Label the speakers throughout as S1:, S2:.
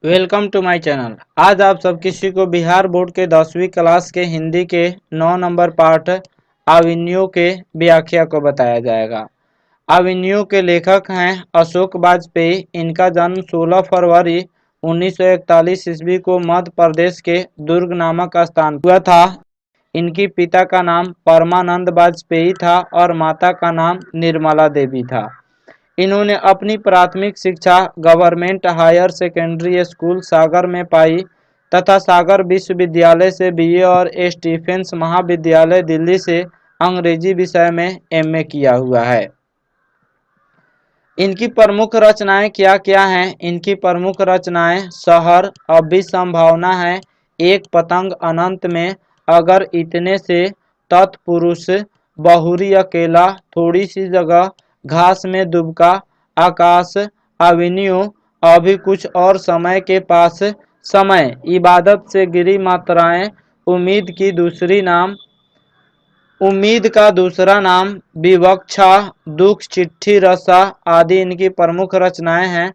S1: Welcome to my channel. आज आप सब किसी को बिहार बोर्ड के 10वीं क्लास के हिंदी के 9 नंबर पाठ अविनियो के व्याख्या को बताया जाएगा। अविनियो के लेखक हैं अशोक वाजपेयी। इनका जन्म 16 फरवरी 1941 ईस्वी को मध्य प्रदेश के दुर्ग नामक स्थान हुआ था। इनकी पिता का नाम परमानंद वाजपेयी था और माता का नाम निर्मला देवी था। इन्होंने अपनी प्राथमिक शिक्षा गवर्नमेंट हायर सेकेंडरी स्कूल सागर में पाई तथा सागर विश्वविद्यालय से बीए और स्टीफेंस महाविद्यालय दिल्ली से अंग्रेजी विषय में एमए किया हुआ है। इनकी प्रमुख रचनाएं क्या क्या हैं? इनकी प्रमुख रचनाएं शहर, अब भी संभावना है, एक पतंग अनंत में, अगर इतने से, तत्पुरुष, बहुरी अकेला, थोड़ी सी जगह, घास में दुबका, आकाश, अविनियो, अभी कुछ और समय के पास, समय, इबादत से गिरी मात्राएं, उम्मीद की दूसरी नाम, उम्मीद का दूसरा नाम, विवक्षा, दुख, चिट्ठी, रसा आदि इनकी प्रमुख रचनाएं हैं।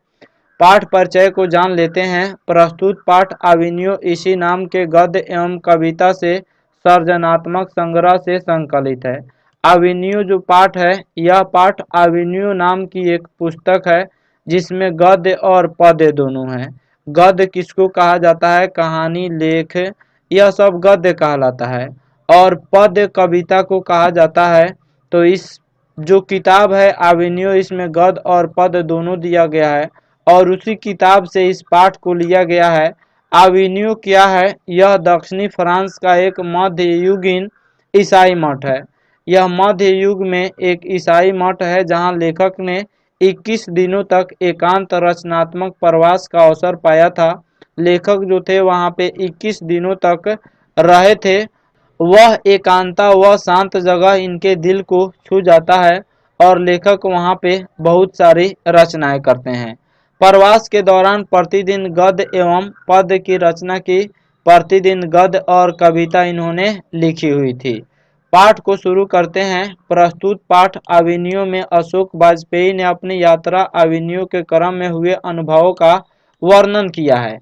S1: पाठ परिचय को जान लेते हैं। प्रस्तुत पाठ अविनियो इसी नाम के गद्य एवं कविता से सर्जनात्मक संग्रह से संकलित है। अविनियो जो पाठ है, यह पाठ अविनियो नाम की एक पुस्तक है जिसमें गद्य और पद्य दोनों हैं। गद्य किसको कहा जाता है? कहानी, लेख, यह सब गद्य कहलाता है और पद्य कविता को कहा जाता है। तो इस जो किताब है अविनियो, इसमें गद्य और पद्य दोनों दिया गया है और उसी किताब से इस पाठ को लिया गया है। अविनियो क्या है? यह दक्षिणी फ्रांस का एक मध्ययुगीन ईसाई मठ है। यह मध्य युग में एक ईसाई मठ है जहां लेखक ने 21 दिनों तक एकांत रचनात्मक प्रवास का अवसर पाया था। लेखक जो थे वहां पे 21 दिनों तक रहे थे। वह एकांता, वह शांत जगह इनके दिल को छू जाता है और लेखक वहां पे बहुत सारी रचनाएं करते हैं। प्रवास के दौरान प्रतिदिन गद्य एवं पद्य की रचना की। प्रतिदिन गद्य और कविता इन्होंने लिखी हुई थी। पाठ को शुरू करते हैं। प्रस्तुत पाठ अविनियो में अशोक वाजपेयी ने अपनी यात्रा अविनियो के क्रम में हुए अनुभवों का वर्णन किया है।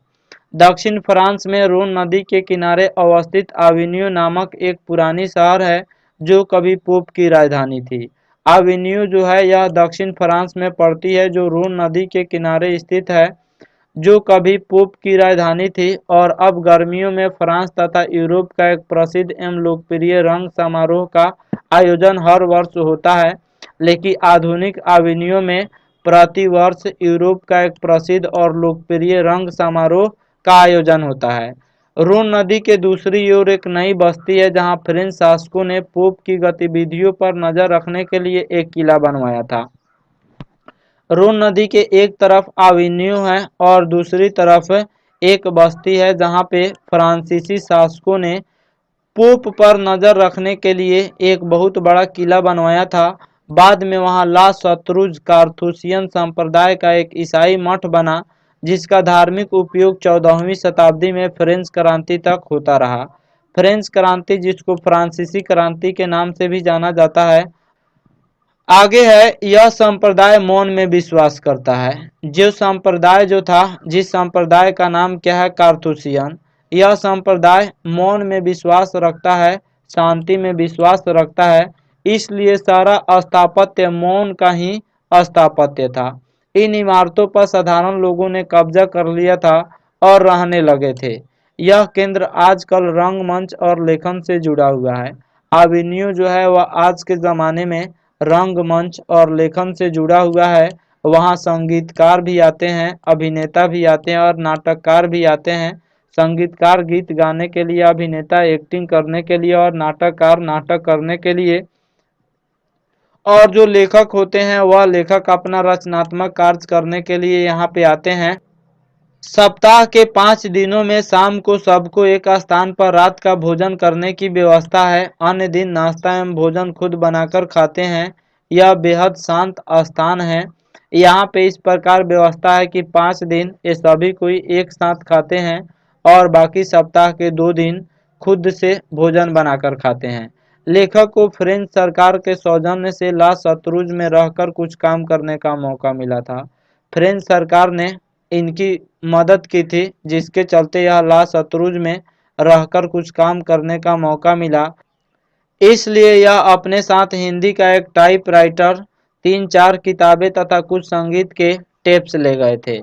S1: दक्षिण फ्रांस में रोन नदी के किनारे अवस्थित अविनियो नामक एक पुरानी शहर है जो कभी पोप की राजधानी थी। अविनियो जो है यह दक्षिण फ्रांस में पड़ती है जो रोन नदी के किनारे स्थित है, जो कभी पोप की राजधानी थी और अब गर्मियों में फ्रांस तथा यूरोप का एक प्रसिद्ध एवं लोकप्रिय रंग समारोह का आयोजन हर वर्ष होता है। लेकिन आधुनिक अविनियो में प्रति वर्ष यूरोप का एक प्रसिद्ध और लोकप्रिय रंग समारोह का आयोजन होता है। रोन नदी के दूसरी ओर एक नई बस्ती है जहां फ्रेंच शासकों ने पोप की गतिविधियों पर नजर रखने के लिए एक किला बनवाया था। रोन नदी के एक तरफ अविनियो है और दूसरी तरफ एक बस्ती है जहां पे फ्रांसीसी शासकों ने पोप पर नजर रखने के लिए एक बहुत बड़ा किला बनवाया था। बाद में वहां ला शत्रुज कार्थूसियन संप्रदाय का एक ईसाई मठ बना जिसका धार्मिक उपयोग 14वीं शताब्दी में फ्रेंच क्रांति तक होता रहा। फ्रेंच क्रांति, जिसको फ्रांसीसी क्रांति के नाम से भी जाना जाता है। आगे है, यह संप्रदाय मौन में विश्वास करता है। जो संप्रदाय जो था, जिस संप्रदाय का नाम क्या है? कार्थूसियन। यह संप्रदाय मौन में विश्वास रखता है, शांति में विश्वास रखता है, इसलिए सारा स्थापत्य मौन का ही स्थापत्य था। इन इमारतों पर साधारण लोगों ने कब्जा कर लिया था और रहने लगे थे। यह केंद्र आजकल रंगमंच और लेखन से जुड़ा हुआ है। अविनियो जो है वह आज के ज़माने में रंगमंच और लेखन से जुड़ा हुआ है। वहाँ संगीतकार भी आते हैं, अभिनेता भी आते हैं और नाटककार भी आते हैं। संगीतकार गीत गाने के लिए, अभिनेता एक्टिंग करने के लिए और नाटककार नाटक करने के लिए, और जो लेखक होते हैं वह लेखक अपना रचनात्मक कार्य करने के लिए यहाँ पे आते हैं। सप्ताह के 5 दिनों में शाम को सबको एक स्थान पर रात का भोजन करने की व्यवस्था है। अन्य दिन नाश्ता एवं भोजन खुद बनाकर खाते हैं। यह बेहद शांत स्थान है। यहाँ पे इस प्रकार व्यवस्था है कि 5 दिन ये सभी कोई एक साथ खाते हैं और बाकी सप्ताह के 2 दिन खुद से भोजन बनाकर खाते हैं। लेखक को फ्रेंच सरकार के सौजन्य से ला शत्रुज में रहकर कुछ काम करने का मौका मिला था। फ्रेंच सरकार ने इनकी मदद की थी, जिसके चलते यह ला शत्रुज में रहकर कुछ काम करने का मौका मिला। इसलिए यह अपने साथ हिंदी का एक टाइपराइटर, 3-4 किताबें तथा कुछ संगीत के टेप्स ले गए थे।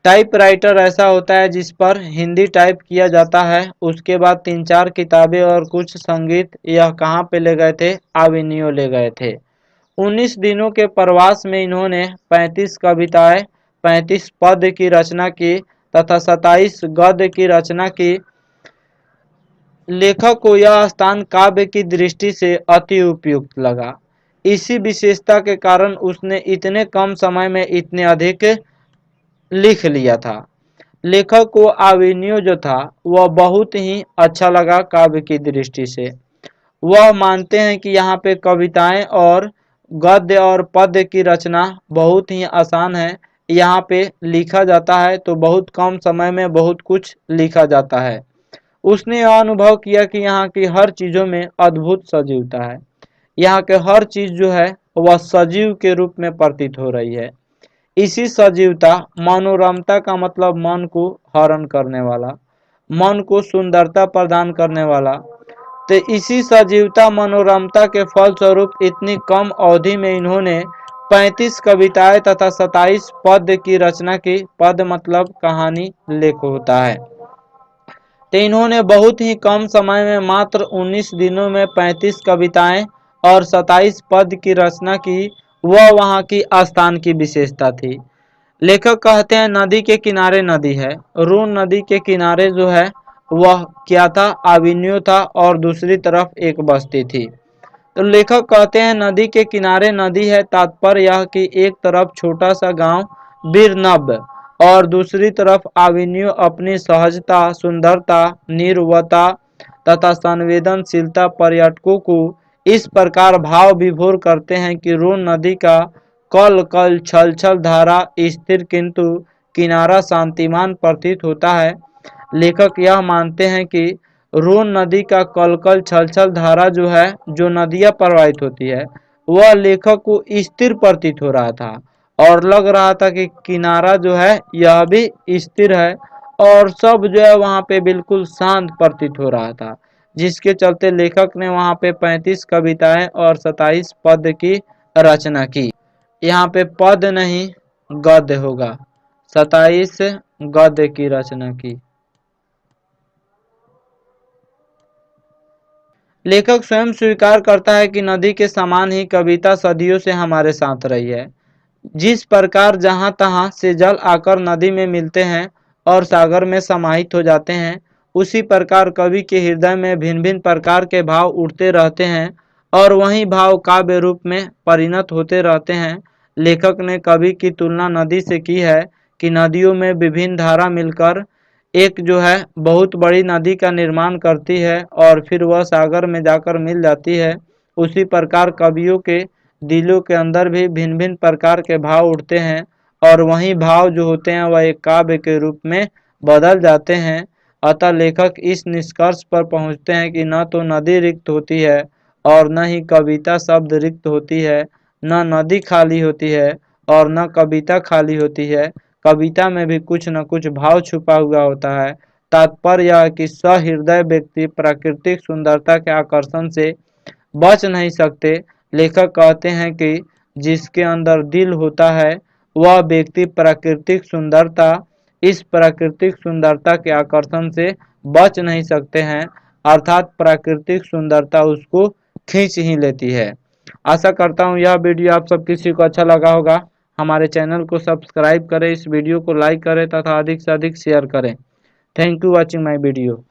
S1: टाइपराइटर ऐसा होता है जिस पर हिंदी टाइप किया जाता है। उसके बाद 3-4 किताबें और कुछ संगीत। यह कहाँ पे ले गए थे? अवेन्यू ले गए थे। 19 दिनों के प्रवास में इन्होंने 35 कविताएं, 35 पद्य की रचना की तथा 27 गद्य की रचना की। लेखक को यह स्थान काव्य की दृष्टि से अति उपयुक्त लगा। इसी विशेषता के कारण उसने इतने कम समय में इतने अधिक लिख लिया था। लेखक को अवेन्यू जो था वह बहुत ही अच्छा लगा काव्य की दृष्टि से। वह मानते हैं कि यहाँ पे कविताएं और गद्य और पद्य की रचना बहुत ही आसान है। यहाँ पे लिखा जाता है तो बहुत कम समय में बहुत कुछ लिखा जाता है। उसने यह अनुभव किया कि यहाँ की हर चीज़ों में अद्भुत सजीवता है। यहाँ के हर चीज़ जो है वह सजीव के रूप में प्रतीत हो रही है। इसी सजीवता, मनोरमता का मतलब मन को हरण करने वाला, मन को सुंदरता प्रदान करने वाला। तो इसी सजीवता मनोरमता के फलस्वरूप इतनी कम अवधि में इन्होंने 35 कविताएं तथा 27 पद्य की रचना की। पद्य मतलब कहानी, लेख होता है। तो इन्होंने बहुत ही कम समय में मात्र 19 दिनों में 35 कविताएं और 27 पद्य की रचना की। वह वहाँ की आस्थान की विशेषता थी। लेखक कहते हैं नदी के किनारे नदी है। रून नदी के किनारे जो है वह क्या था? अवेन्यू था और दूसरी तरफ एक बस्ती थी। तो लेखक कहते हैं नदी के किनारे नदी है, तात्पर्य यह कि एक तरफ छोटा सा गांव बीरनब और दूसरी तरफ अवेन्यू अपनी सहजता, सुंदरता, निर्वता तथा संवेदनशीलता पर्यटकों को इस प्रकार भाव विभोर करते हैं कि रून नदी का कल कल छल छल धारा स्थिर किंतु किनारा शांतिमान प्रतीत होता है। लेखक यह मानते हैं कि रोन नदी का कलकल छलछल धारा जो है, जो नदियाँ प्रवाहित होती है, वह लेखक को स्थिर प्रतीत हो रहा था और लग रहा था कि किनारा जो है यह भी स्थिर है और सब जो है वहाँ पे बिल्कुल शांत प्रतीत हो रहा था, जिसके चलते लेखक ने वहाँ पे 35 कविताएं और 27 पद्य की रचना की। यहाँ पे पद नहीं गद्य होगा। 27 गद्य की रचना की। लेखक स्वयं स्वीकार करता है कि नदी के समान ही कविता सदियों से हमारे साथ रही है। जिस प्रकार जहाँ तहाँ से जल आकर नदी में मिलते हैं और सागर में समाहित हो जाते हैं, उसी प्रकार कवि के हृदय में भिन्न भिन्न प्रकार के भाव उठते रहते हैं और वही भाव काव्य रूप में परिणत होते रहते हैं। लेखक ने कवि की तुलना नदी से की है कि नदियों में विभिन्न धारा मिलकर एक जो है बहुत बड़ी नदी का निर्माण करती है और फिर वह सागर में जाकर मिल जाती है। उसी प्रकार कवियों के दिलों के अंदर भी भिन्न भिन्न प्रकार के भाव उठते हैं और वही भाव जो होते हैं वह एक काव्य के रूप में बदल जाते हैं। अतः लेखक इस निष्कर्ष पर पहुंचते हैं कि न तो नदी रिक्त होती है और न ही कविता शब्द रिक्त होती है, न नदी खाली होती है और न कविता खाली होती है। कविता में भी कुछ न कुछ भाव छुपा हुआ होता है। तात्पर्य यह कि सहृदय व्यक्ति प्राकृतिक सुंदरता के आकर्षण से बच नहीं सकते। लेखक कहते हैं कि जिसके अंदर दिल होता है वह व्यक्ति प्राकृतिक सुंदरता, इस प्राकृतिक सुंदरता के आकर्षण से बच नहीं सकते हैं, अर्थात प्राकृतिक सुंदरता उसको खींच ही लेती है। आशा करता हूँ यह वीडियो आप सब किसी को अच्छा लगा होगा। हमारे चैनल को सब्सक्राइब करें, इस वीडियो को लाइक करें तथा अधिक से अधिक शेयर करें। Thank you watching my video.